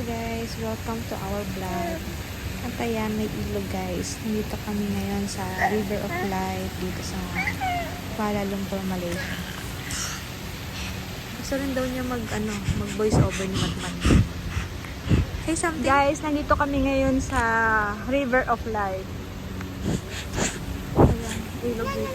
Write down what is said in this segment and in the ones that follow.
guys, welcome to our vlog. At ayan, may ilog guys. Nandito kami ngayon sa River of Light dito sa Kuala Lumpur, Malaysia. Gusto rin daw niya mag voice over ni Matmat. Say something. Guys, nandito kami ngayon sa River of Light. Ayan, ilog dito.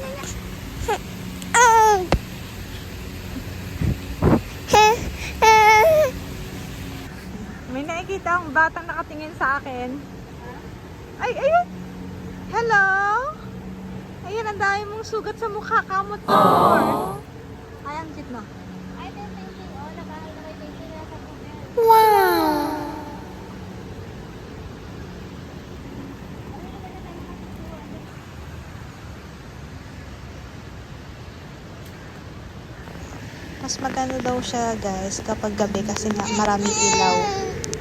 May nakikita akong batang nakatingin sa akin. Ay, ayun! Hello! Ayun, ang dami mong sugat sa mukha. Kamot mo. Ay, ang cute no? Wow! Mas maganda daw siya guys kapag gabi kasi nga maraming ilaw.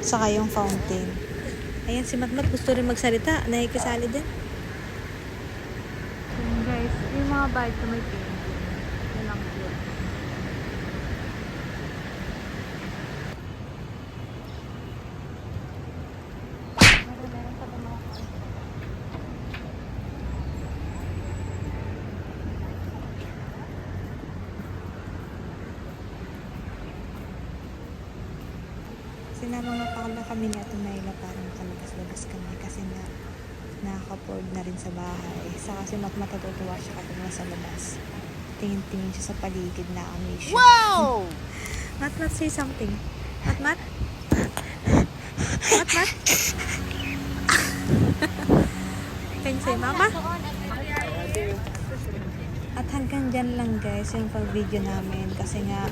Saka yung fountain. Ayan si Matmat gusto rin magsalita. Nakikisali din. Ayan guys, yung mga bike na may painting. Yan ang cute. Sinama nga pala kami ni Ate Mayla para makalabas-labas kami kasi na nakaka-board na rin sa bahay. Saka si Matmat natutuwa siya kapag nasa labas. Tingin-tingin siya sa paligid na amaze siya. Wow! Matmat, say something. Matmat? Matmat? Can you say mama? At hanggang dyan lang guys yung pag-video namin kasi nga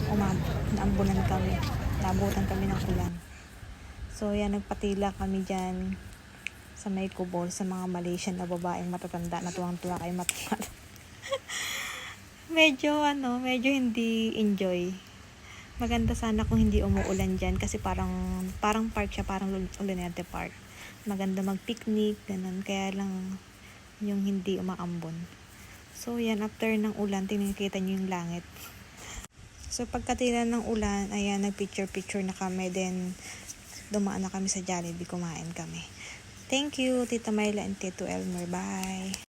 naambunan kami. Nabutan kami ng ulan. So yan, nagpatila kami dyan sa may kubol sa mga Malaysian na babaeng matatanda na tuwang-tuwa kay Matmat. medyo hindi enjoy. Maganda sana kung hindi umuulan dyan kasi parang park siya, parang Lunete Park. Maganda mag-picnic, ganun. Kaya lang yung hindi umaambon. So yan, after ng ulan, tinikita nyo yung langit. So pagkatila ng ulan, ayan, nag-picture na kami. Then dumaan na kami sa Jollibee, kumain kami. Thank you, Tita Myla and Tito Elmer. Bye!